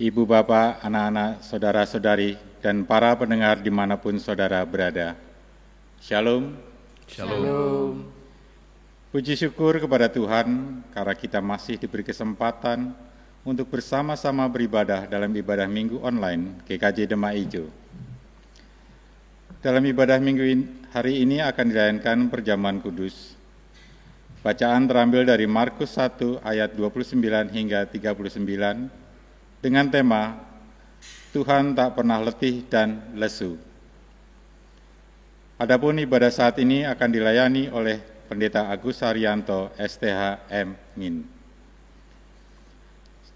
Ibu bapak, anak-anak, saudara-saudari, dan para pendengar dimanapun saudara berada. Shalom. Shalom. Puji syukur kepada Tuhan karena kita masih diberi kesempatan untuk bersama-sama beribadah dalam ibadah minggu online GKJ Demak Ijo. Dalam ibadah minggu hari ini akan dilayankan perjamuan kudus. Bacaan terambil dari Markus 1 ayat 29 hingga 39 dengan tema Tuhan tak pernah letih dan lesu. Adapun ibadah saat ini akan dilayani oleh Pendeta Agus Haryanto, STH M.Min.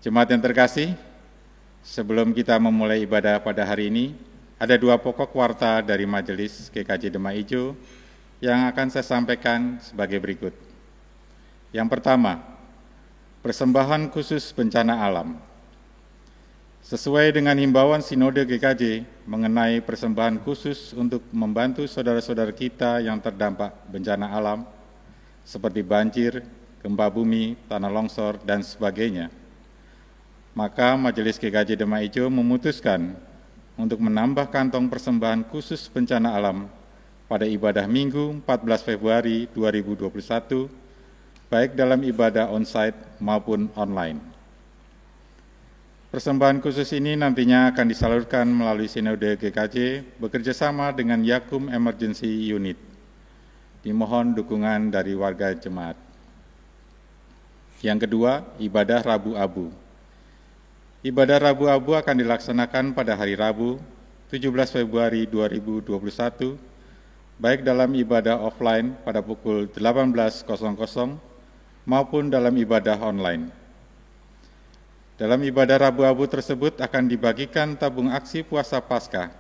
Jemaat yang terkasih, sebelum kita memulai ibadah pada hari ini, ada dua pokok warta dari Majelis GKJ Demak Ijo yang akan saya sampaikan sebagai berikut. Yang pertama, persembahan khusus bencana alam. Sesuai dengan himbauan Sinode GKJ mengenai persembahan khusus untuk membantu saudara-saudara kita yang terdampak bencana alam, seperti banjir, gempa bumi, tanah longsor, dan sebagainya, maka Majelis GKJ Demak Ijo memutuskan untuk menambah kantong persembahan khusus bencana alam pada ibadah Minggu 14 Februari 2021, baik dalam ibadah onsite maupun online. Persembahan khusus ini nantinya akan disalurkan melalui Sinode GKJ bekerjasama dengan Yakum Emergency Unit. Dimohon dukungan dari warga jemaat. Yang kedua, ibadah Rabu Abu. Ibadah Rabu Abu akan dilaksanakan pada hari Rabu, 17 Februari 2021, baik dalam ibadah offline pada pukul 18.00 maupun dalam ibadah online. Dalam ibadah Rabu Abu tersebut akan dibagikan tabung aksi puasa Paskah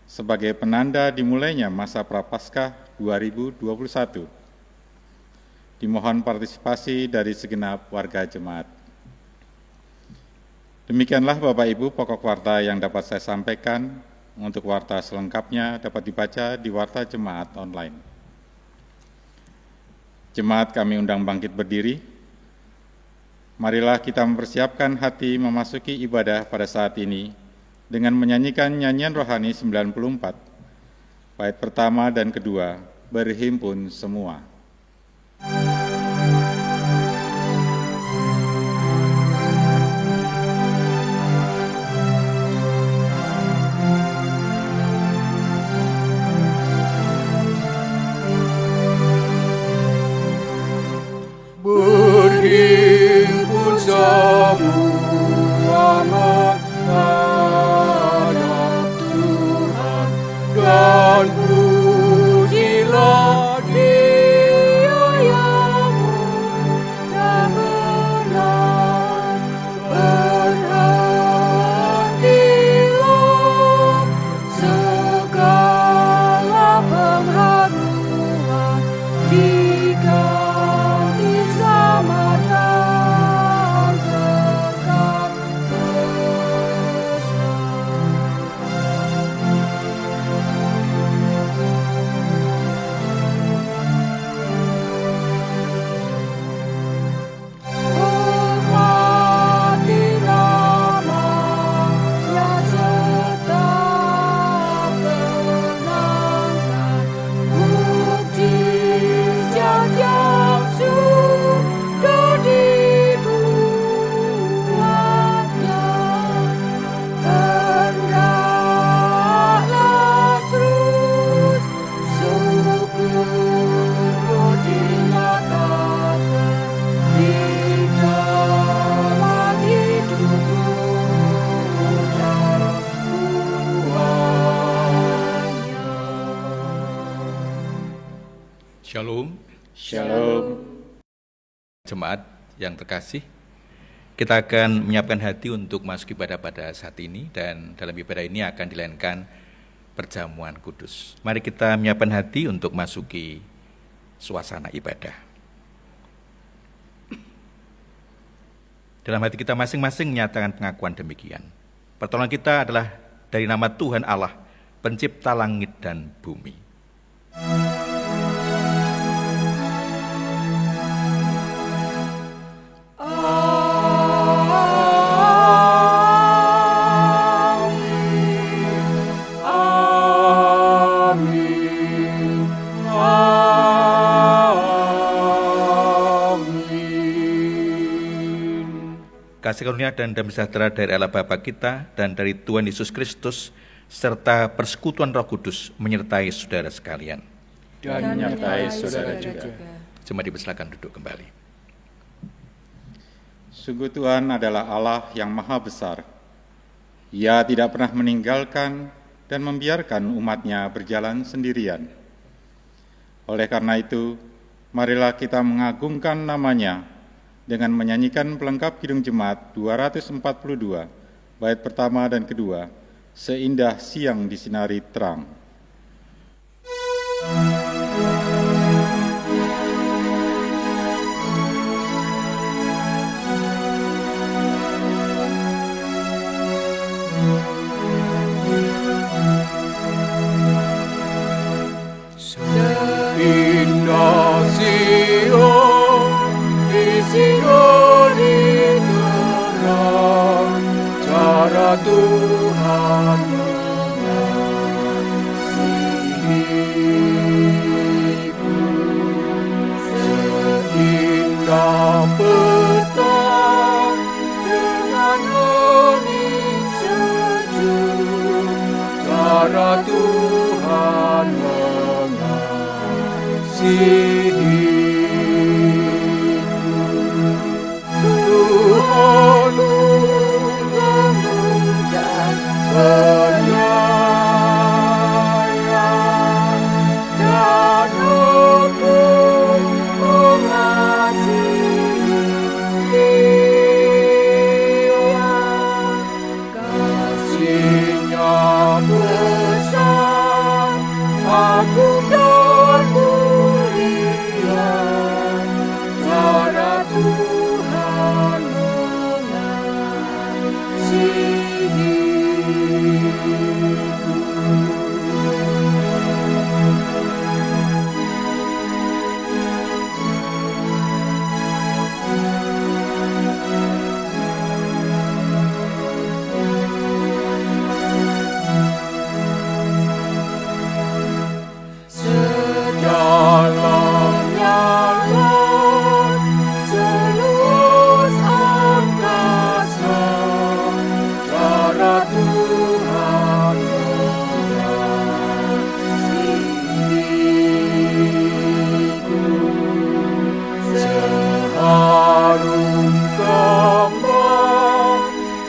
sebagai penanda dimulainya masa Prapaskah 2021. Dimohon partisipasi dari segenap warga jemaat. Demikianlah Bapak Ibu pokok warta yang dapat saya sampaikan. Untuk warta selengkapnya dapat dibaca di warta jemaat online. Jemaat kami undang bangkit berdiri. Marilah kita mempersiapkan hati memasuki ibadah pada saat ini dengan menyanyikan nyanyian rohani 94, bait pertama dan kedua, berhimpun semua. Berhimpun semua menghadap Tuhan dan pujilah Dia yang mudah benar. Berhentilah segala pengharuan diganti sama dan berkat hormati namanya tetap menangkan mukjizat yang sudah dibuatnya. Hendaklah terus syukur dinyatakan di dalam hidupmu dan buahnya. Shalom, Shalom. jemaat yang terkasih. Kita akan menyiapkan hati untuk masuk ibadah pada saat ini, dan dalam ibadah ini akan dilayankan perjamuan kudus. Mari kita menyiapkan hati untuk masuki suasana ibadah. Dalam hati kita masing-masing menyatakan pengakuan demikian. Pertolongan kita adalah dari nama Tuhan Allah, pencipta langit dan bumi. kasih karunia dan damai sejahtera dari Allah Bapa kita dan dari Tuhan Yesus Kristus serta persekutuan Roh Kudus menyertai saudara sekalian. Dan menyertai saudara juga. Jemaat dipersilakan duduk kembali. Sungguh Tuhan adalah Allah yang maha besar. Ia tidak pernah meninggalkan dan membiarkan umat-Nya berjalan sendirian. Oleh karena itu, marilah kita mengagungkan nama-Nya dengan menyanyikan pelengkap Kidung Jemaat 242, bait pertama dan kedua, seindah siang disinari terang. Indah siang disinari terang, cara Tuhan mengasihiku. Seindah petang dengan angin sejuk, cara Tuhan Tuhan memuliakan penyayang dan aku mengasihi Dia. Kasih-Nya besar, agung dan mulia, cara Tuhan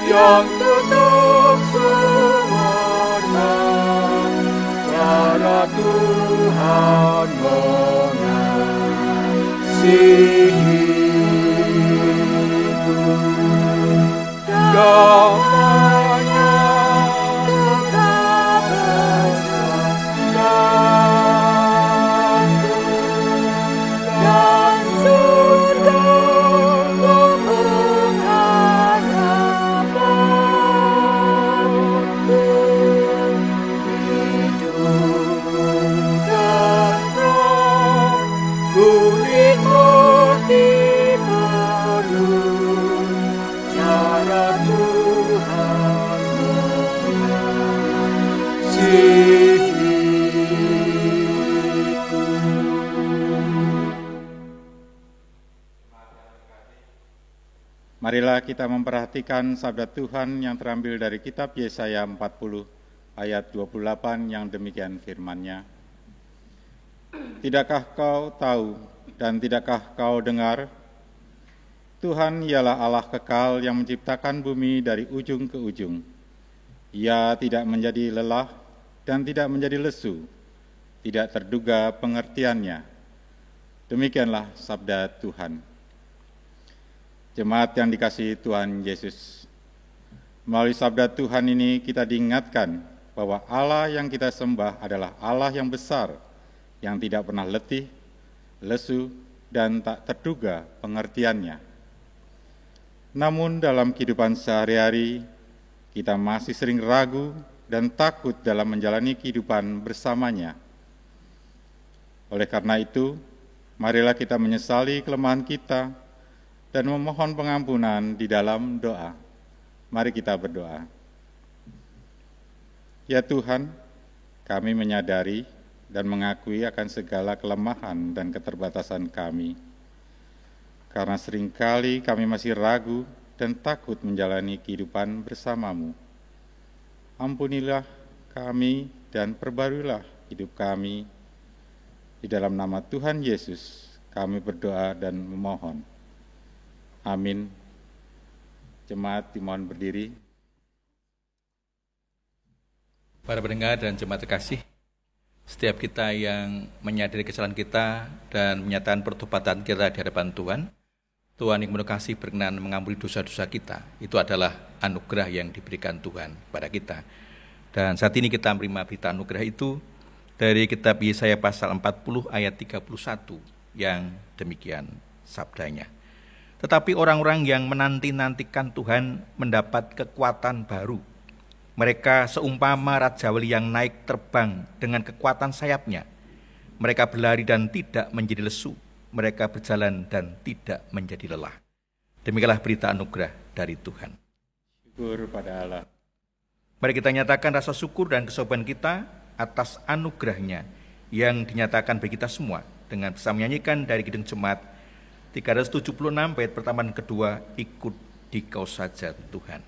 yang tetap sewarna, cara Tuhan mengasihiku. Damai-Nya tetap bersamaku, dan surga Marilah kita memperhatikan sabda Tuhan yang terambil dari kitab Yesaya 40 ayat 28 yang demikian firman-Nya. Tidakkah kau tahu dan tidakkah kau dengar? Tuhan ialah Allah kekal yang menciptakan bumi dari ujung ke ujung. Ia tidak menjadi lelah dan tidak menjadi lesu, tidak terduga pengertiannya. Demikianlah sabda Tuhan. Jemaat yang dikasihi Tuhan Yesus, melalui sabda Tuhan ini kita diingatkan bahwa Allah yang kita sembah adalah Allah yang besar, yang tidak pernah letih, lesu, dan tak terduga pengertiannya. Namun dalam kehidupan sehari-hari, kita masih sering ragu dan takut dalam menjalani kehidupan bersamanya. Oleh karena itu, marilah kita menyesali kelemahan kita dan memohon pengampunan di dalam doa. Mari kita berdoa. Ya Tuhan, kami menyadari dan mengakui akan segala kelemahan dan keterbatasan kami. Karena seringkali kami masih ragu dan takut menjalani kehidupan bersamamu. Ampunilah kami dan perbaruilah hidup kami. Di dalam nama Tuhan Yesus kami berdoa dan memohon. Amin. Jemaat dimohon berdiri. Para pendengar dan jemaat terkasih, setiap kita yang menyadari kesalahan kita dan menyatakan pertobatan kita di hadapan Tuhan, Tuhan yang penuh kasih berkenan mengampuni dosa-dosa kita. Itu adalah anugerah yang diberikan Tuhan kepada kita. Dan saat ini kita menerima berita anugerah itu dari kitab Yesaya pasal 40 ayat 31 yang demikian sabdanya. Tetapi orang-orang yang menanti-nantikan Tuhan mendapat kekuatan baru. Mereka seumpama Raja Wali yang naik terbang dengan kekuatan sayapnya. Mereka berlari dan tidak menjadi lesu. Mereka berjalan dan tidak menjadi lelah. Demikianlah berita anugerah dari Tuhan. Syukur pada Allah. Mari kita nyatakan rasa syukur dan kesopanan kita atas anugerahnya yang dinyatakan bagi kita semua dengan bisa menyanyikan dari Kidung Jemaat 376 bait pertama dan kedua, ikut dikau saja Tuhan.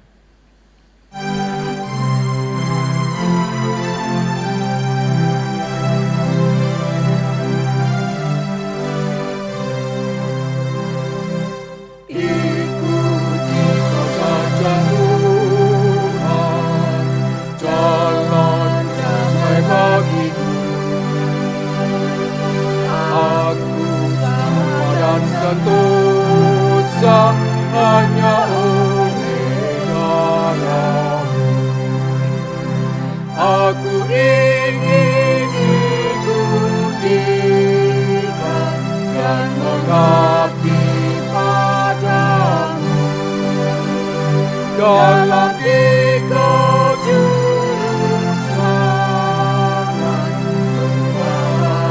Sentosa hanya oleh darah-Mu. Aku ingin ikuti dan mengabdi padamu dalam Dikau juru selamat bahagia.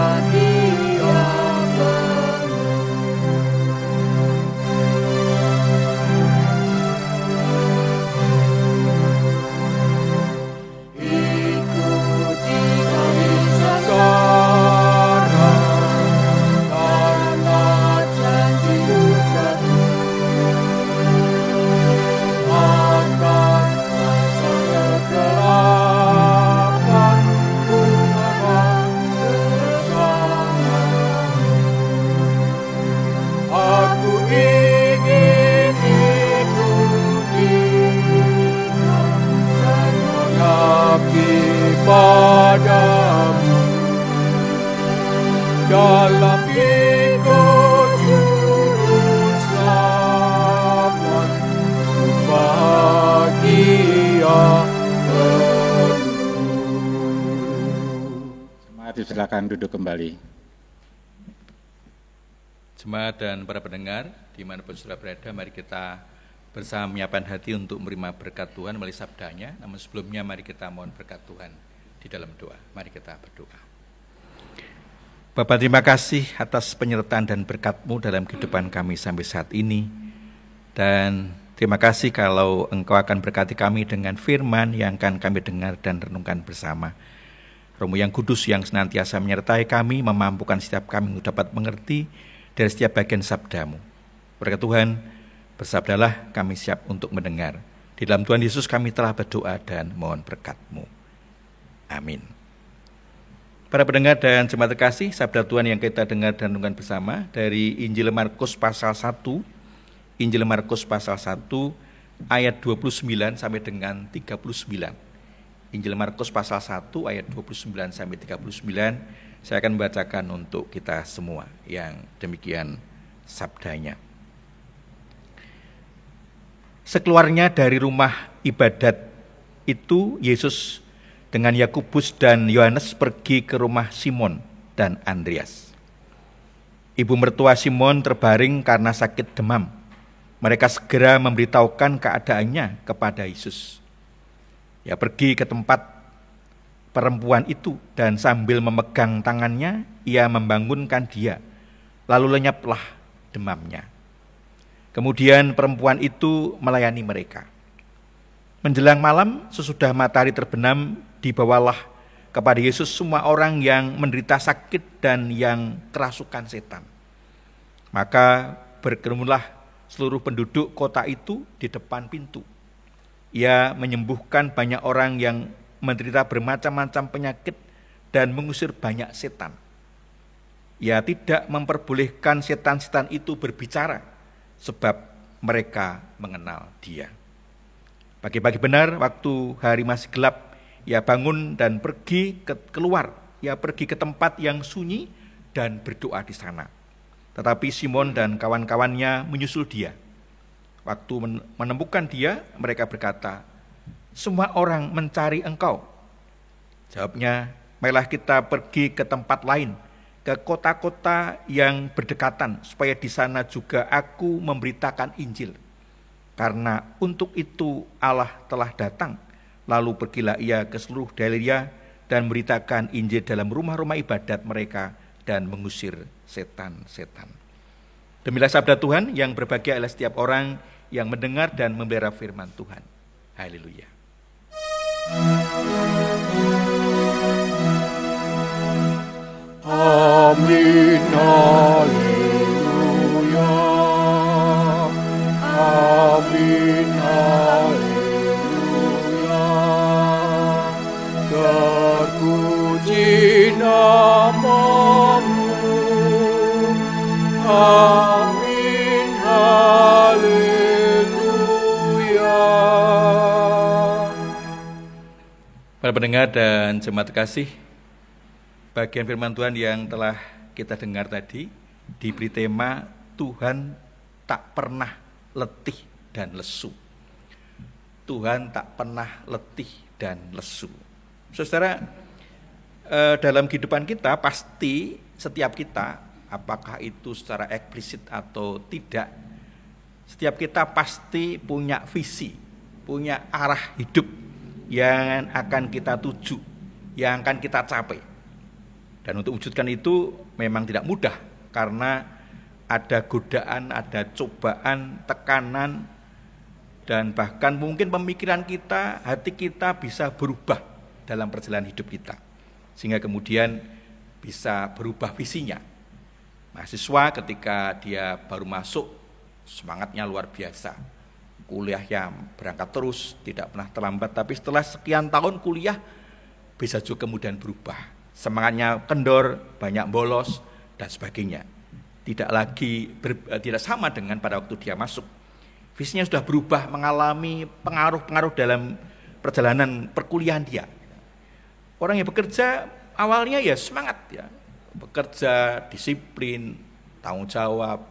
Padamu dalam Dikau juru selamat bahagia penuh. Jemaat silakan duduk kembali. Jemaat dan para pendengar, dimanapun saudara berada, mari kita bersama menyiapkan hati untuk menerima berkat Tuhan melalui sabdanya. Namun sebelumnya mari kita mohon berkat Tuhan di dalam doa. Mari kita berdoa. Bapa, terima kasih atas penyertaan dan berkat-Mu dalam kehidupan kami sampai saat ini. Dan terima kasih kalau Engkau akan berkati kami dengan firman yang akan kami dengar dan renungkan bersama. Roh-Mu yang kudus yang senantiasa menyertai kami, memampukan setiap kami untuk dapat mengerti dari setiap bagian sabda-Mu. Berkat Tuhan, bersabdalah, kami siap untuk mendengar. Di dalam Tuhan Yesus kami telah berdoa dan mohon berkat-Mu. Amin. Para pendengar dan jemaat terkasih, sabda Tuhan yang kita dengar dan renungkan bersama dari Injil Markus pasal 1, Injil Markus pasal 1 ayat 29 sampai dengan 39. Injil Markus pasal 1 ayat 29 sampai 39, saya akan membacakan untuk kita semua yang demikian sabdanya. Sekeluarnya dari rumah ibadat itu, Yesus dengan Yakobus dan Yohanes pergi ke rumah Simon dan Andreas. Ibu mertua Simon terbaring karena sakit demam. Mereka segera memberitahukan keadaannya kepada Yesus. Ia pergi ke tempat perempuan itu dan sambil memegang tangannya, ia membangunkan dia. Lalu lenyaplah demamnya. Kemudian perempuan itu melayani mereka. Menjelang malam, sesudah matahari terbenam, dibawalah kepada Yesus semua orang yang menderita sakit dan yang kerasukan setan. Maka berkerumunlah seluruh penduduk kota itu di depan pintu. Ia menyembuhkan banyak orang yang menderita bermacam-macam penyakit dan mengusir banyak setan. Ia tidak memperbolehkan setan-setan itu berbicara, sebab mereka mengenal Dia. Pagi-pagi benar, waktu hari masih gelap, ia bangun dan pergi keluar. Ia pergi ke tempat yang sunyi dan berdoa di sana. Tetapi Simon dan kawan-kawannya menyusul dia. Waktu menemukan dia, mereka berkata, "Semua orang mencari engkau." Jawabnya, "Marilah kita pergi ke tempat lain, ke kota-kota yang berdekatan, supaya di sana juga aku memberitakan Injil. Karena untuk itu Allah telah datang." Lalu pergilah ia ke seluruh Galilea dan memberitakan Injil dalam rumah-rumah ibadat mereka dan mengusir setan-setan. Demikianlah sabda Tuhan, yang berbahagia adalah setiap orang yang mendengar dan memelihara firman Tuhan. Haleluya. Amin, haleluya. Amin, haleluya. Terpuji namamu. Amin, haleluya. Para pendengar dan jemaat kasih, bagian firman Tuhan yang telah kita dengar tadi diberi tema Tuhan tak pernah letih dan lesu. Tuhan tak pernah letih dan lesu. Saudara, dalam kehidupan kita pasti setiap kita, apakah itu secara eksplisit atau tidak, setiap kita pasti punya visi, punya arah hidup yang akan kita tuju, yang akan kita capai. Dan untuk wujudkan itu memang tidak mudah, karena ada godaan, ada cobaan, tekanan, dan bahkan mungkin pemikiran kita, hati kita bisa berubah dalam perjalanan hidup kita, sehingga kemudian bisa berubah visinya. Mahasiswa ketika dia baru masuk, semangatnya luar biasa, kuliahnya berangkat terus, tidak pernah terlambat. Tapi setelah sekian tahun kuliah, bisa juga kemudian berubah, semangatnya kendor, banyak bolos, dan sebagainya. Tidak sama dengan pada waktu dia masuk. Visinya sudah berubah, mengalami pengaruh-pengaruh dalam perjalanan perkuliahan dia. Orang yang bekerja awalnya ya semangat ya, bekerja, disiplin, tanggung jawab,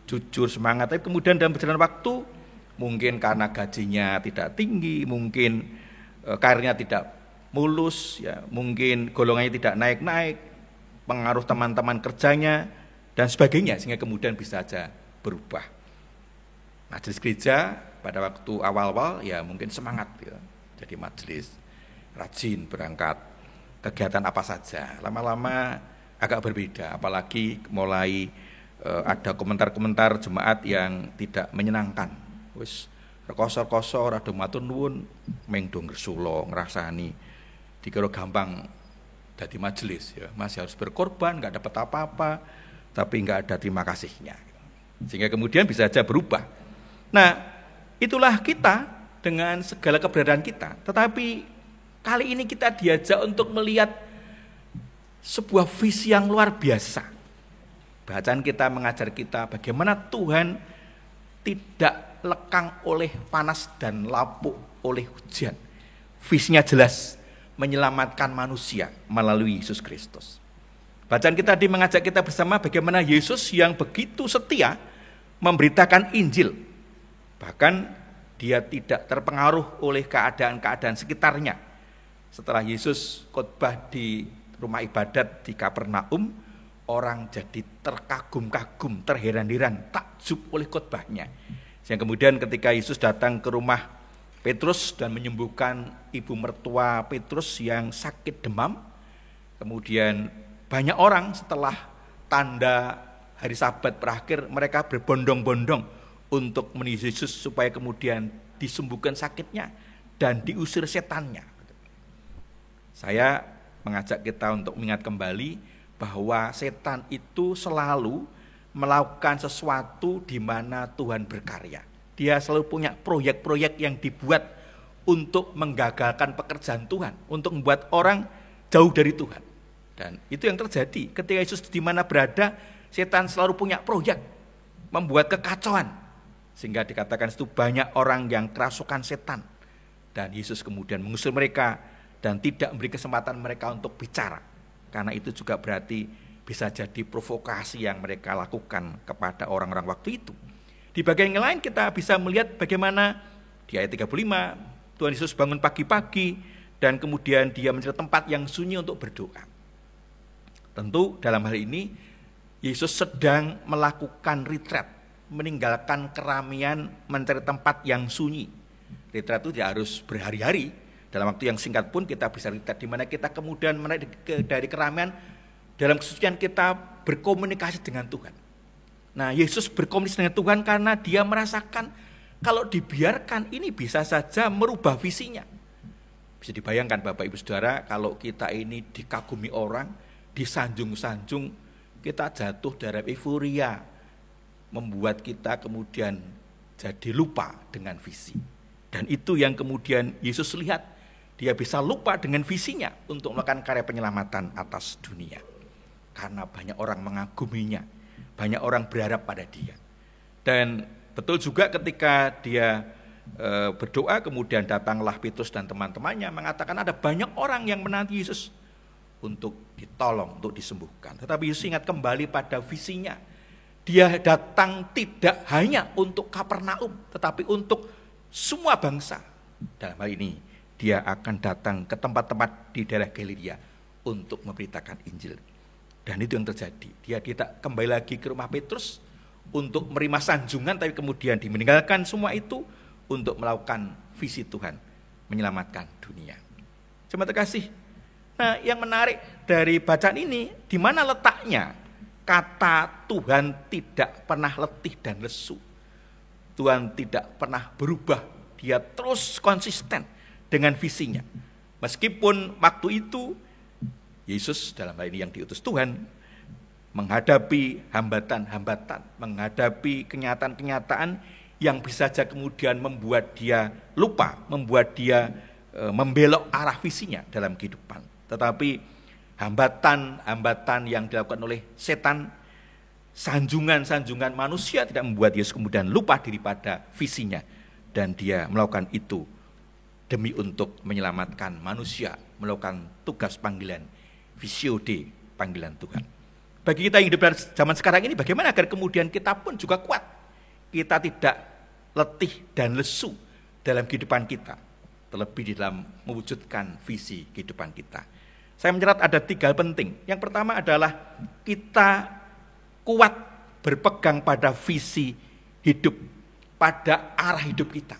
jujur, semangat. Tapi kemudian dalam perjalanan waktu, mungkin karena gajinya tidak tinggi, mungkin karirnya tidak mulus, ya, mungkin golongannya tidak naik-naik, pengaruh teman-teman kerjanya, dan sebagainya, sehingga kemudian bisa saja berubah. Majelis gereja pada waktu awal-awal ya mungkin semangat ya, jadi majelis, rajin berangkat, kegiatan apa saja. Lama-lama agak berbeda, apalagi mulai ada komentar-komentar jemaat yang tidak menyenangkan. Wis rekoso-rekoso rada matur nuwun meng do ngresula ngrasani dikira gampang dadi majelis ya, masih harus berkorban, enggak dapat apa-apa, tapi enggak ada terima kasihnya. Sehingga kemudian bisa saja berubah. Nah, itulah kita dengan segala keberadaan kita. Tetapi kali ini kita diajak untuk melihat sebuah visi yang luar biasa. Bacaan kita mengajar kita bagaimana Tuhan tidak lekang oleh panas dan lapuk oleh hujan. Visinya jelas, menyelamatkan manusia melalui Yesus Kristus. Bacaan kita tadi mengajak kita bersama bagaimana Yesus yang begitu setia memberitakan Injil. Bahkan dia tidak terpengaruh oleh keadaan-keadaan sekitarnya. Setelah Yesus khotbah di rumah ibadat di Kapernaum, orang jadi terkagum-kagum, terheran-heran, takjub oleh khotbahnya. Sehingga kemudian ketika Yesus datang ke rumah Petrus dan menyembuhkan ibu mertua Petrus yang sakit demam, kemudian banyak orang setelah tanda hari Sabat berakhir, mereka berbondong-bondong untuk menuju Yesus supaya kemudian disembuhkan sakitnya dan diusir setannya. Saya mengajak kita untuk mengingat kembali bahwa setan itu selalu melakukan sesuatu di mana Tuhan berkarya. Dia selalu punya proyek-proyek yang dibuat untuk menggagalkan pekerjaan Tuhan, untuk membuat orang jauh dari Tuhan. Dan itu yang terjadi ketika Yesus di mana berada, setan selalu punya proyek membuat kekacauan. Sehingga dikatakan itu banyak orang yang kerasukan setan. Dan Yesus kemudian mengusir mereka dan tidak memberi kesempatan mereka untuk bicara. Karena itu juga berarti bisa jadi provokasi yang mereka lakukan kepada orang-orang waktu itu. Di bagian yang lain kita bisa melihat bagaimana di ayat 35 Tuhan Yesus bangun pagi-pagi dan kemudian dia mencari tempat yang sunyi untuk berdoa. Tentu dalam hal ini Yesus sedang melakukan retreat, meninggalkan keramaian, mencari tempat yang sunyi. Retreat itu tidak harus berhari-hari, dalam waktu yang singkat pun kita bisa retreat, di mana kita kemudian dari keramaian, dalam kesucian kita berkomunikasi dengan Tuhan. Nah, Yesus berkomunikasi dengan Tuhan karena dia merasakan kalau dibiarkan ini bisa saja merubah visinya. Bisa dibayangkan Bapak Ibu Saudara, kalau kita ini dikagumi orang, disanjung-sanjung, kita jatuh dalam euforia, membuat kita kemudian jadi lupa dengan visi. Dan itu yang kemudian Yesus lihat, dia bisa lupa dengan visinya untuk melakukan karya penyelamatan atas dunia. Karena banyak orang mengaguminya, banyak orang berharap pada dia. Dan betul juga ketika dia berdoa, kemudian datanglah Petrus dan teman-temannya mengatakan ada banyak orang yang menanti Yesus untuk ditolong, untuk disembuhkan. Tetapi Yesus ingat kembali pada visinya. Dia datang tidak hanya untuk Kapernaum, tetapi untuk semua bangsa. Dalam hal ini, dia akan datang ke tempat-tempat di daerah Galilea untuk memberitakan Injil. Dan itu yang terjadi. Dia tidak kembali lagi ke rumah Petrus untuk menerima sanjungan, tapi kemudian meninggalkan semua itu untuk melakukan visi Tuhan, menyelamatkan dunia. Jemaat terkasih, nah yang menarik dari bacaan ini, di mana letaknya kata Tuhan tidak pernah letih dan lesu. Tuhan tidak pernah berubah, dia terus konsisten dengan visinya. Meskipun waktu itu Yesus dalam hal ini yang diutus Tuhan menghadapi hambatan-hambatan, menghadapi kenyataan-kenyataan yang bisa saja kemudian membuat dia lupa, membuat dia membelok arah visinya dalam kehidupan. Tetapi hambatan-hambatan yang dilakukan oleh setan, sanjungan-sanjungan manusia tidak membuat Yesus kemudian lupa daripada visinya. Dan dia melakukan itu demi untuk menyelamatkan manusia, melakukan tugas panggilan, visio Dei, panggilan Tuhan. Bagi kita yang hidup dalam zaman sekarang ini, bagaimana agar kemudian kita pun juga kuat, kita tidak letih dan lesu dalam kehidupan kita, terlebih di dalam mewujudkan visi kehidupan kita. Saya mencatat ada 3 hal penting. Yang pertama adalah kita kuat berpegang pada visi hidup, pada arah hidup kita.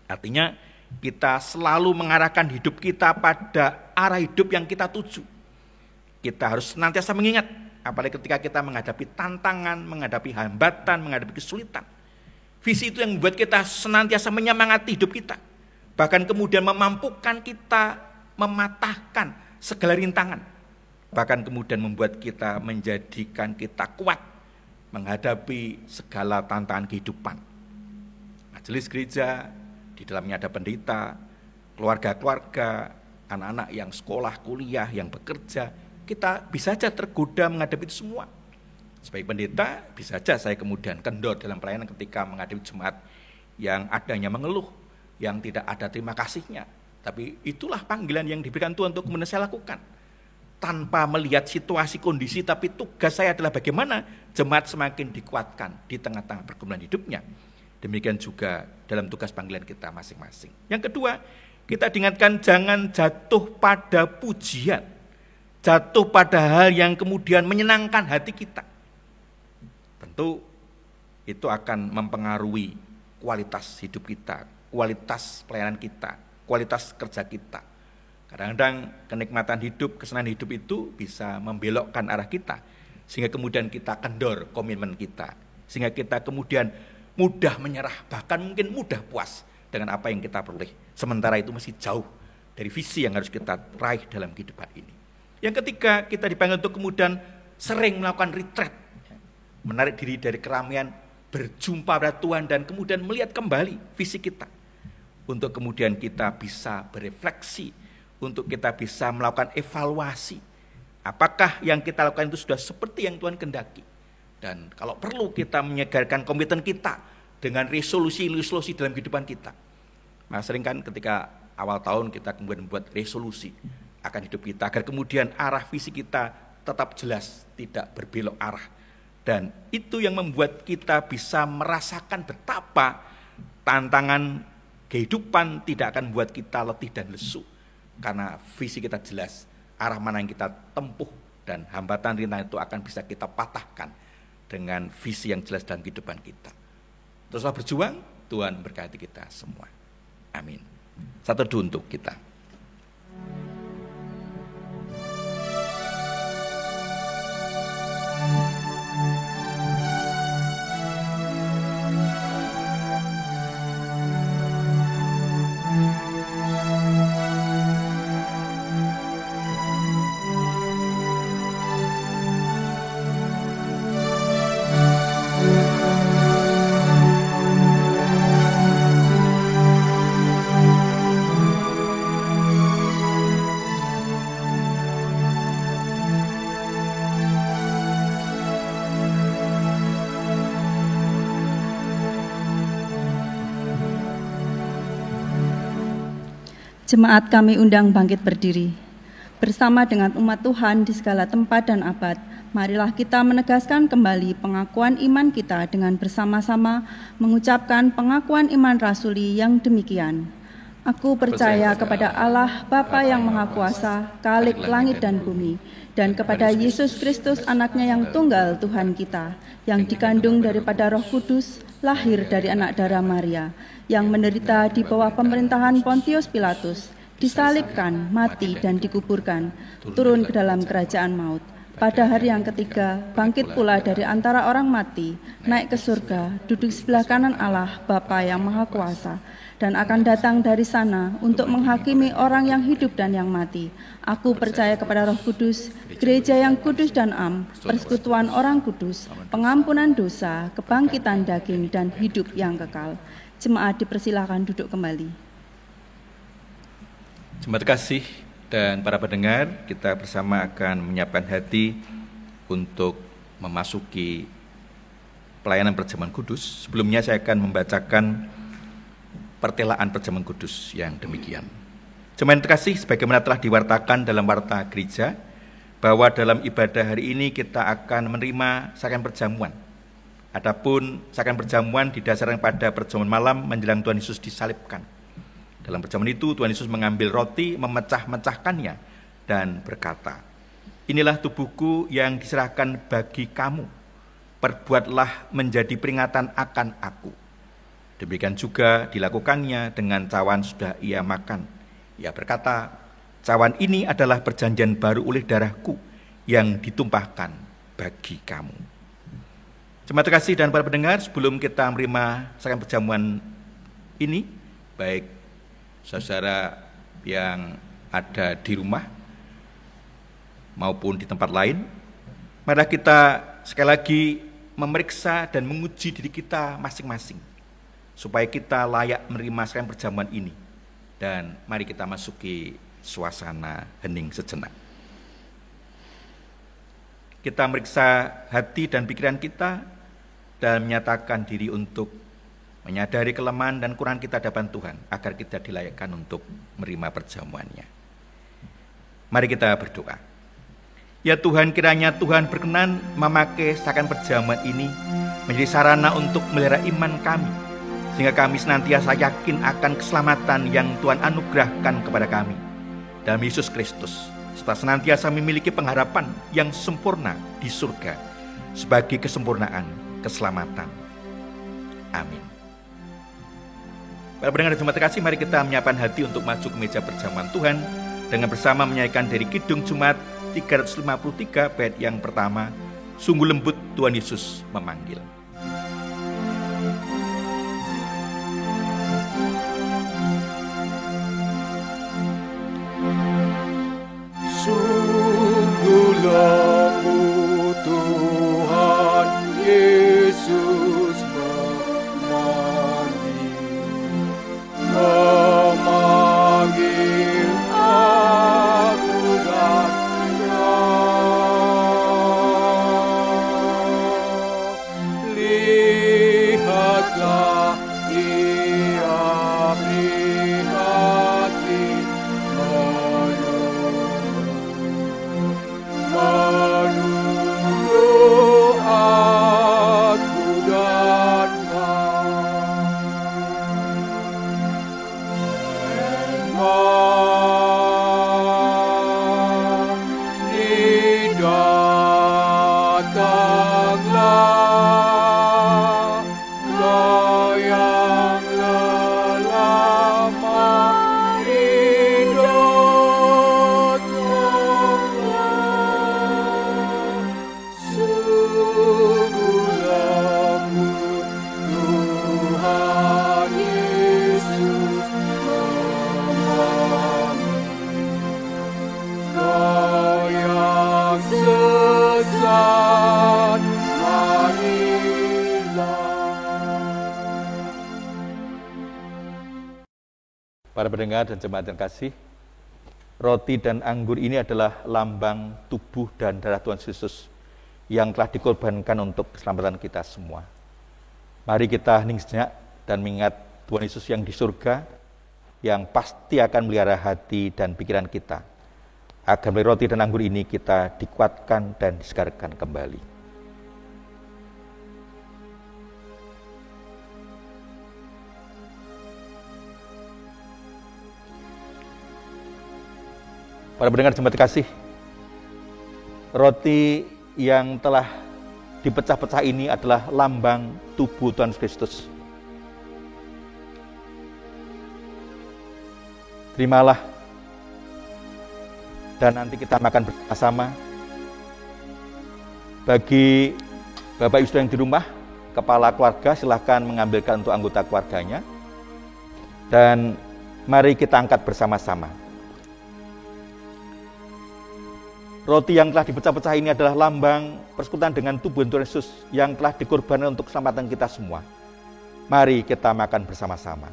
Artinya kita selalu mengarahkan hidup kita pada arah hidup yang kita tuju. Kita harus senantiasa mengingat, apalagi ketika kita menghadapi tantangan, menghadapi hambatan, menghadapi kesulitan. Visi itu yang membuat kita senantiasa menyemangati hidup kita. Bahkan kemudian memampukan kita mematahkan segala rintangan. Bahkan kemudian membuat kita, menjadikan kita kuat menghadapi segala tantangan kehidupan. Majelis gereja, di dalamnya ada pendeta, keluarga-keluarga, anak-anak yang sekolah, kuliah, yang bekerja. Kita bisa saja tergoda menghadapi itu semua. Sebagai pendeta, bisa saja saya kemudian kendor dalam pelayanan ketika menghadapi jemaat yang adanya mengeluh, yang tidak ada terima kasihnya. Tapi itulah panggilan yang diberikan Tuhan untuk kemudian saya lakukan. Tanpa melihat situasi, kondisi, tapi tugas saya adalah bagaimana jemaat semakin dikuatkan di tengah-tengah pergumulan hidupnya. Demikian juga dalam tugas panggilan kita masing-masing. Yang kedua, kita diingatkan jangan jatuh pada pujian, jatuh pada hal yang kemudian menyenangkan hati kita. Tentu itu akan mempengaruhi kualitas hidup kita, kualitas pelayanan kita, kualitas kerja kita. Kadang-kadang kenikmatan hidup, kesenangan hidup itu bisa membelokkan arah kita, sehingga kemudian kita kendor komitmen kita, sehingga kita kemudian mudah menyerah, bahkan mungkin mudah puas dengan apa yang kita peroleh. Sementara itu masih jauh dari visi yang harus kita raih dalam kehidupan ini. Yang ketiga, kita dipanggil untuk kemudian sering melakukan retreat. menarik diri dari keramaian, berjumpa pada Tuhan dan kemudian melihat kembali visi kita. Untuk kemudian kita bisa berefleksi, untuk kita bisa melakukan evaluasi. Apakah yang kita lakukan itu sudah seperti yang Tuhan kehendaki? Dan kalau perlu kita menyegarkan komitmen kita dengan resolusi-resolusi dalam kehidupan kita. Nah, sering kan ketika awal tahun kita kemudian membuat resolusi akan hidup kita, agar kemudian arah visi kita tetap jelas, tidak berbelok arah. Dan itu yang membuat kita bisa merasakan betapa tantangan kehidupan tidak akan membuat kita letih dan lesu. Karena visi kita jelas, arah mana yang kita tempuh, dan hambatan rintangan itu akan bisa kita patahkan dengan visi yang jelas dalam kehidupan kita. Teruslah berjuang, Tuhan berkati kita semua. Amin. Satu doa untuk kita. Jemaat kami undang bangkit berdiri. Bersama dengan umat Tuhan di segala tempat dan abad, marilah kita menegaskan kembali pengakuan iman kita dengan bersama-sama mengucapkan pengakuan iman rasuli yang demikian. Aku percaya kepada Allah, Bapa yang Maha Kuasa, Khalik langit dan bumi, dan kepada Yesus Kristus anaknya yang tunggal Tuhan kita, yang dikandung daripada Roh Kudus, lahir dari anak darah Maria, yang menderita di bawah pemerintahan Pontius Pilatus, disalibkan, mati dan dikuburkan, turun ke dalam kerajaan maut. Pada hari yang ketiga, bangkit pula dari antara orang mati, naik ke surga, duduk sebelah kanan Allah, Bapa yang Maha Kuasa, dan akan datang dari sana untuk menghakimi orang yang hidup dan yang mati. Aku percaya kepada Roh Kudus, gereja yang kudus dan am, persekutuan orang kudus, pengampunan dosa, kebangkitan daging, dan hidup yang kekal. Jemaat dipersilakan duduk kembali. Jemaat kasih dan para pendengar, kita bersama akan menyiapkan hati untuk memasuki pelayanan perjamuan kudus. Sebelumnya saya akan membacakan pertelaan perjamuan kudus yang demikian. Jemaat terkasih, sebagaimana telah diwartakan dalam warta gereja, bahwa dalam ibadah hari ini kita akan menerima sakramen perjamuan. Adapun sakramen perjamuan didasarkan pada perjamuan malam menjelang Tuhan Yesus disalibkan. Dalam perjamuan itu Tuhan Yesus mengambil roti, memecah-mecahkannya dan berkata, "Inilah tubuhku yang diserahkan bagi kamu. Perbuatlah menjadi peringatan akan aku." Demikian juga dilakukannya dengan cawan sudah ia makan. Ia berkata, "Cawan ini adalah perjanjian baru oleh darahku yang ditumpahkan bagi kamu." Jemaat terkasih dan para pendengar, sebelum kita menerima sakramen perjamuan ini, baik saudara yang ada di rumah maupun di tempat lain, mari kita sekali lagi memeriksa dan menguji diri kita masing-masing, supaya kita layak menerima sakramen perjamuan ini. Dan mari kita masuki suasana hening sejenak. Kita meriksa hati dan pikiran kita dan menyatakan diri untuk menyadari kelemahan dan kekurangan kita hadapan Tuhan, agar kita dilayakkan untuk menerima perjamuannya. Mari kita berdoa. Ya Tuhan, kiranya Tuhan berkenan memakai sakramen perjamuan ini menjadi sarana untuk melihara iman kami, sehingga kami senantiasa yakin akan keselamatan yang Tuhan anugerahkan kepada kami dalam Yesus Kristus, serta senantiasa memiliki pengharapan yang sempurna di surga sebagai kesempurnaan keselamatan. Amin. Para pendengar dan jemaat terkasih, mari kita menyiapkan hati untuk maju ke meja perjamuan Tuhan dengan bersama menyanyikan dari Kidung Jumat 353 bait yang pertama, "Sungguh lembut Tuhan Yesus memanggil." Sungguh lembut Tuhan Yesus Para pendengar dan jemaat yang kasih, roti dan anggur ini adalah lambang tubuh dan darah Tuhan Yesus yang telah dikorbankan untuk keselamatan kita semua. Mari kita hening sejenak dan mengingat Tuhan Yesus yang di surga, yang pasti akan melihara hati dan pikiran kita, agar melalui roti dan anggur ini kita dikuatkan dan disegarkan kembali. Para pendengar jemaat kasih, roti yang telah dipecah-pecah ini adalah lambang tubuh Tuhan Kristus. Terimalah dan nanti kita makan bersama-sama. Bagi Bapak Ibu Saudara yang di rumah, kepala keluarga silahkan mengambilkan untuk anggota keluarganya. Dan mari kita angkat bersama-sama. Roti yang telah dipecah-pecah ini adalah lambang persekutuan dengan tubuh Tuhan Yesus yang telah dikorbankan untuk keselamatan kita semua. Mari kita makan bersama-sama.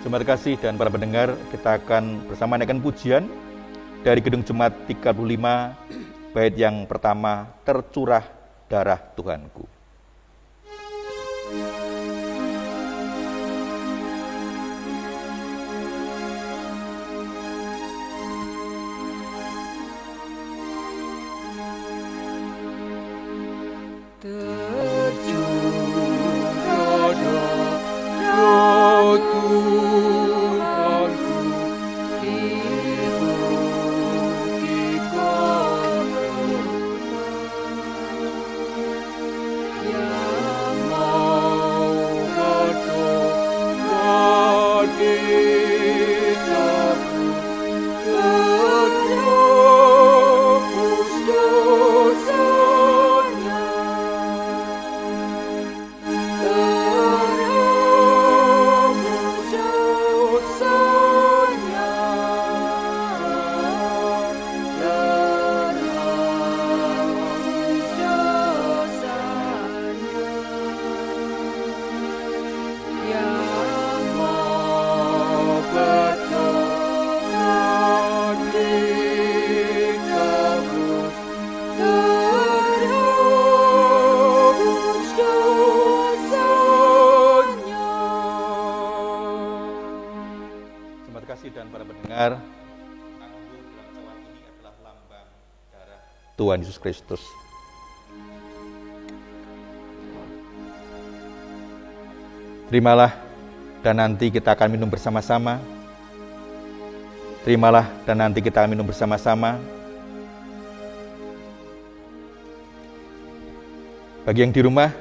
Jemaat kasih dan para pendengar, kita akan bersama naikkan pujian dari Gedung Jemaat 35, bait yang pertama, tercurah darah Tuhanku. Tuhan Yesus Kristus. Terimalah dan nanti kita akan minum bersama-sama. Terimalah dan nanti kita akan minum bersama-sama. Bagi yang di rumah,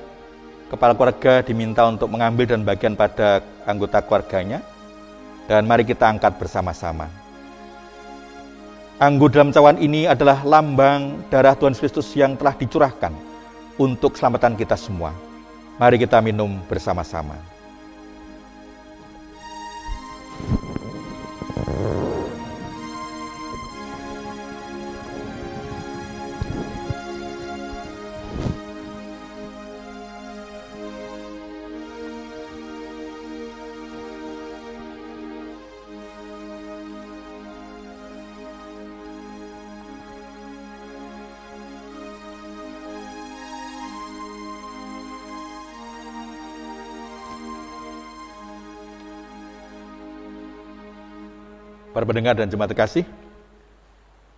kepala keluarga diminta untuk mengambil dan bagian pada anggota keluarganya. Dan mari kita angkat bersama-sama. Anggur dalam cawan ini adalah lambang darah Tuhan Kristus yang telah dicurahkan untuk keselamatan kita semua. Mari kita minum bersama-sama. Para pendengar dan jemaat kasih,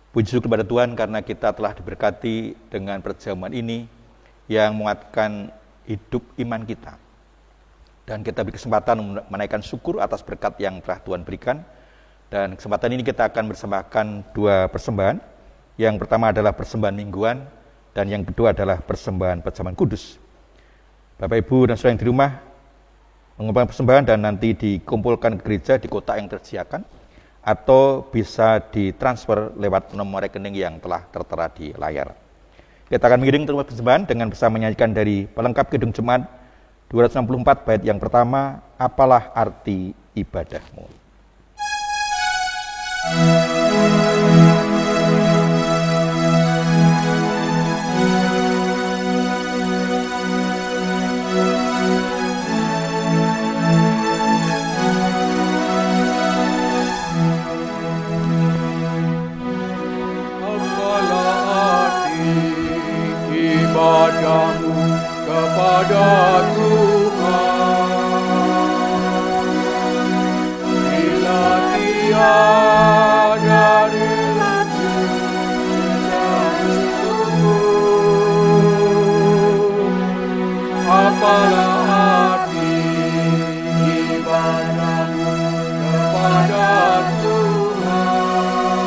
Puji syukur kepada Tuhan karena kita telah diberkati dengan perjamuan ini yang menguatkan hidup iman kita. Dan kita berkesempatan menaikkan syukur atas berkat yang telah Tuhan berikan. Dan kesempatan ini kita akan bersembahkan 2 persembahan. Yang pertama adalah persembahan mingguan, dan yang kedua adalah persembahan perjamuan kudus. Bapak, Ibu, dan saudara yang di rumah mengumpulkan persembahan dan nanti dikumpulkan ke gereja di kotak yang tersediakan, atau bisa ditransfer lewat nomor rekening yang telah tertera di layar. Kita akan mengiring terus persembahan dengan bersama menyanyikan dari pelengkap Kidung Jemaat 264 bait yang pertama, Apalah Arti Ibadahmu. Ibadahmu kepada Tuhan, bila tiada relatif dan sungguh, apalah arti ibadahmu kepada Tuhan,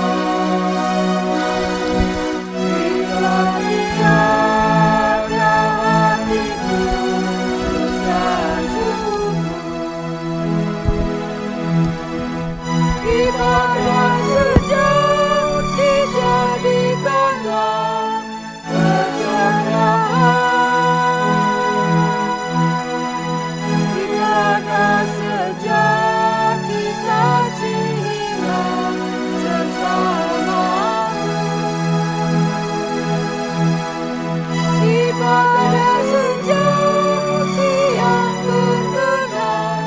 bila tiada ibadah sejak dijadikanlah persaudaraan, ibadah sejak dikasihilah sesama, ibadah sejak yang berkenan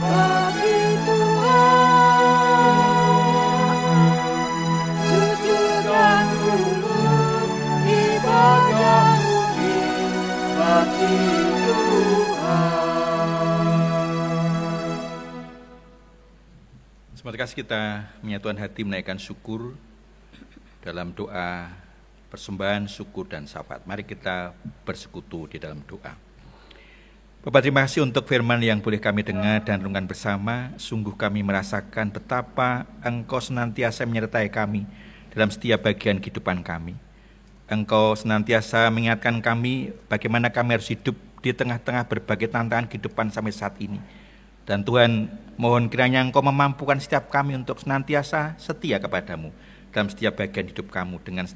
bagi Semoga kita menyatukan hati menaikkan syukur dalam doa persembahan, syukur, dan syafaat. Mari kita bersekutu di dalam doa. Bapak, terima kasih untuk firman yang boleh kami dengar dan renungkan bersama. Sungguh kami merasakan betapa Engkau senantiasa menyertai kami dalam setiap bagian kehidupan kami. Engkau senantiasa mengingatkan kami bagaimana kami harus hidup di tengah-tengah berbagai tantangan kehidupan sampai saat ini. Dan Tuhan, mohon kiranya Engkau memampukan setiap kami untuk senantiasa setia kepadamu dalam setiap bagian hidup kamu, dengan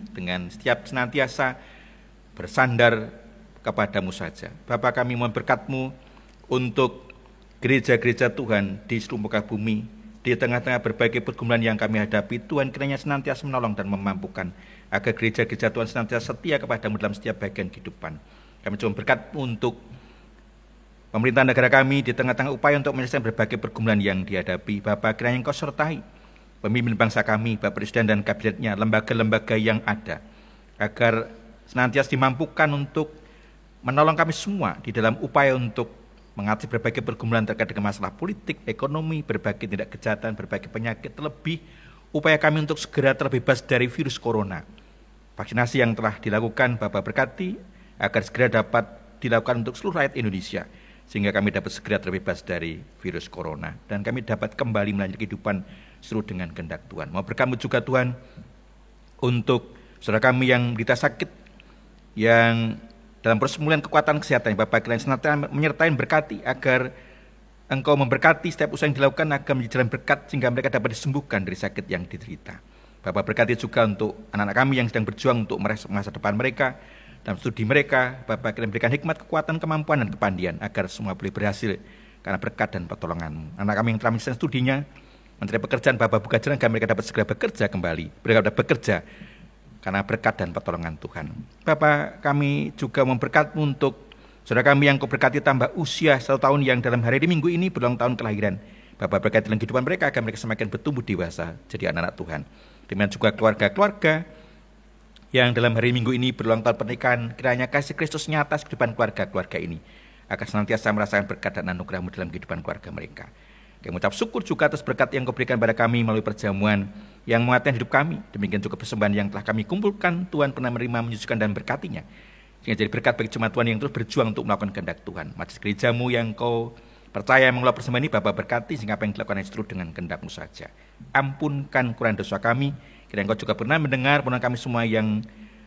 setiap senantiasa bersandar kepadamu saja. Bapa, kami mohon berkat-Mu untuk gereja-gereja Tuhan di seluruh muka bumi, di tengah-tengah berbagai pergumulan yang kami hadapi. Tuhan kiranya senantiasa menolong dan memampukan agar gereja-gereja Tuhan senantiasa setia kepadamu dalam setiap bagian kehidupan. Kami mohon berkat-Mu untuk pemerintah negara kami di tengah-tengah upaya untuk menyelesaikan berbagai pergumulan yang dihadapi. Bapa, kiranya Engkau sertai pemimpin bangsa kami, Bapak Presiden dan kabinetnya, lembaga-lembaga yang ada, agar senantiasa dimampukan untuk menolong kami semua di dalam upaya untuk mengatasi berbagai pergumulan terkait dengan masalah politik, ekonomi, berbagai tindak kejahatan, berbagai penyakit, terlebih upaya kami untuk segera terbebas dari virus corona. Vaksinasi yang telah dilakukan, Bapak berkati agar segera dapat dilakukan untuk seluruh rakyat Indonesia, sehingga kami dapat segera terbebas dari virus corona dan kami dapat kembali melanjutkan kehidupan seluruh dengan kehendak Tuhan. Mau berkat-Mu juga Tuhan untuk saudara kami yang berita sakit, yang dalam proses pemulihan kekuatan kesehatan, Bapak kiranya senantiasa menyertai berkati agar Engkau memberkati setiap usaha yang dilakukan agar menjadi jalan berkat sehingga mereka dapat disembuhkan dari sakit yang diderita. Bapak berkati juga untuk anak-anak kami yang sedang berjuang untuk masa depan mereka, dalam studi mereka. Bapak kiranya berikan hikmat, kekuatan, kemampuan, dan kepandian agar semua boleh berhasil karena berkat dan pertolongan-Mu. Anak kami yang telah menyelesaikan studinya, mencari pekerjaan, Bapak buka jalan agar mereka dapat segera bekerja kembali, mereka dapat bekerja karena berkat dan pertolongan Tuhan. Bapak, kami juga memberkat-Mu untuk saudara kami yang Kau berkati tambah usia 1 tahun yang dalam hari ini, minggu ini berulang tahun kelahiran. Bapak berkati dalam kehidupan mereka agar mereka semakin bertumbuh dewasa jadi anak-anak Tuhan. Demikian juga keluarga-keluarga yang dalam hari minggu ini berulang tahun pernikahan, kiranya kasih Kristus nyata kehidupan keluarga-keluarga ini, agar senantiasa merasakan berkat dan anugerah-Mu dalam kehidupan keluarga mereka. Kami mengucap syukur juga atas berkat yang Kau berikan pada kami melalui perjamuan yang menguatkan hidup kami. Demikian juga persembahan yang telah kami kumpulkan, Tuhan pernah menerima, menyucikan dan berkatinya. Sehingga jadi berkat bagi jemaat Tuhan yang terus berjuang untuk melakukan kehendak Tuhan. Majelis gerejamu yang Kau percaya mengelola persembahan ini, Bapa berkati sehingga apa yang dilakukan seturut dengan kehendak-Mu saja. Ampunkan kurang dosa kami. Kiranya Engkau juga pernah mendengar pernah kami semua yang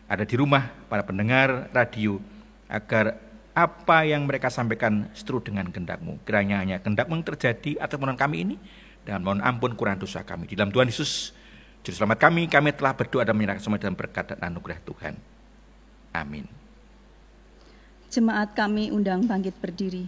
ada di rumah, para pendengar radio, agar apa yang mereka sampaikan seturut dengan kehendak-Mu. Kiranya hanya kehendak-Mu yang terjadi atas permohonan kami ini, dan mohon ampun kurang dosa kami. Di dalam Tuhan Yesus, Juru Selamat kami telah berdoa dan menyerahkan semua dalam berkat dan anugerah Tuhan. Amin. Jemaat kami undang bangkit berdiri.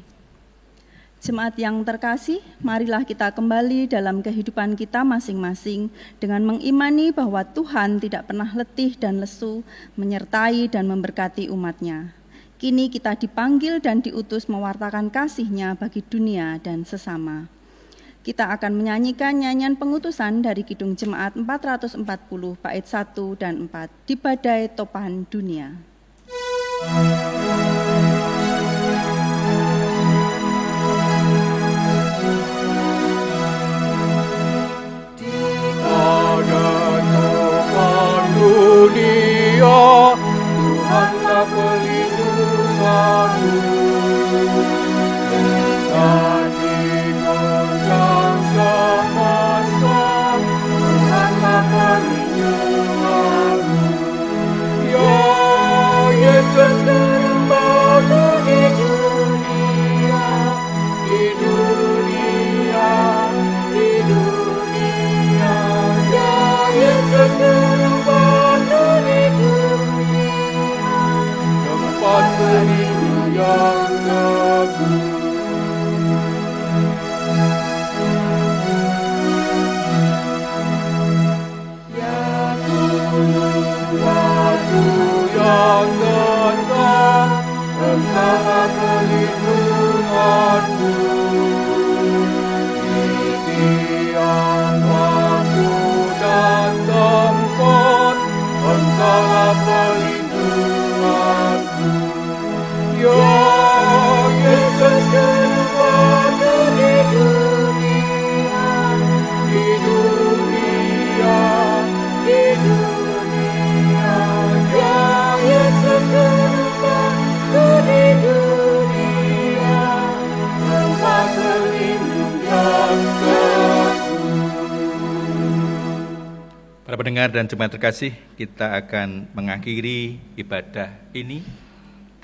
Jemaat yang terkasih, marilah kita kembali dalam kehidupan kita masing-masing dengan mengimani bahwa Tuhan tidak pernah letih dan lesu menyertai dan memberkati umat-Nya. Kini kita dipanggil dan diutus mewartakan kasih-Nya bagi dunia dan sesama. Kita akan menyanyikan nyanyian pengutusan dari Kidung Jemaat 440 bait 1 dan 4 di badai topan dunia. Dunia, Tuhanlah pelindunganmu. Tadi goncang semesta, Tuhanlah pelindunganmu. Ya Yesus Kembali di dunia, di dunia, di dunia. Ya Yesus tempat pelindung yang teguh. Ya Tuhan, batu yang tetap, Engkaulah pelindunganku. Di tiang waktu dan tempat, Engkaulah pelindunganku. Ya Yesus Kembali di dunia, di dunia, di dunia. Ya Yesus Kembali di dunia, tempat pelindung yang teguh. Para pendengar dan jemaat terkasih, kita akan mengakhiri ibadah ini.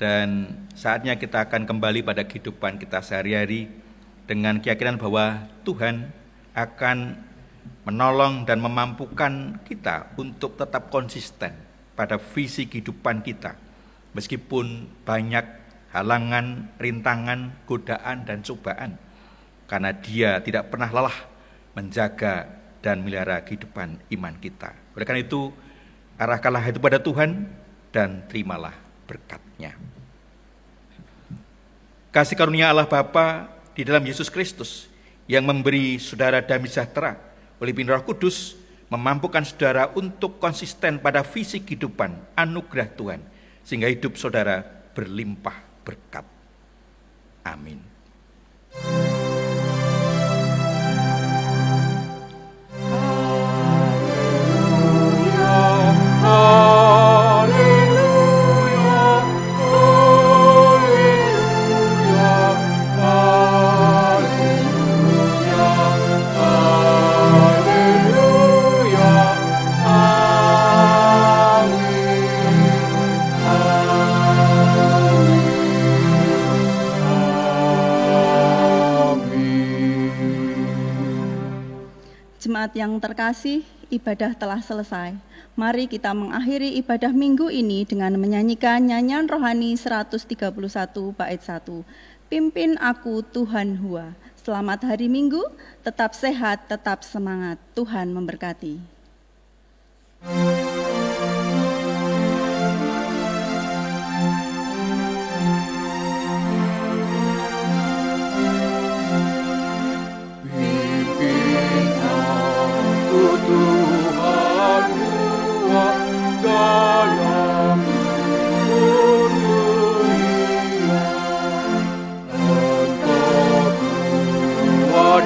Dan saatnya kita akan kembali pada kehidupan kita sehari-hari dengan keyakinan bahwa Tuhan akan menolong dan memampukan kita untuk tetap konsisten pada visi kehidupan kita. Meskipun banyak halangan, rintangan, godaan, dan cobaan. Karena Dia tidak pernah lelah menjaga dan melihara kehidupan iman kita. Oleh karena itu, arahkanlah itu pada Tuhan dan terimalah berkat-Nya. Kasih karunia Allah Bapa di dalam Yesus Kristus yang memberi saudara damai sejahtera oleh Roh Kudus memampukan saudara untuk konsisten pada visi kehidupan anugerah Tuhan sehingga hidup saudara berlimpah berkat. Amin. Jemaat yang terkasih, ibadah telah selesai. Mari kita mengakhiri ibadah minggu ini dengan menyanyikan nyanyian rohani 131 bait 1. Pimpin aku Tuhan Hua. Selamat hari Minggu, tetap sehat, tetap semangat. Tuhan memberkati.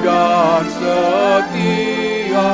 dan setia.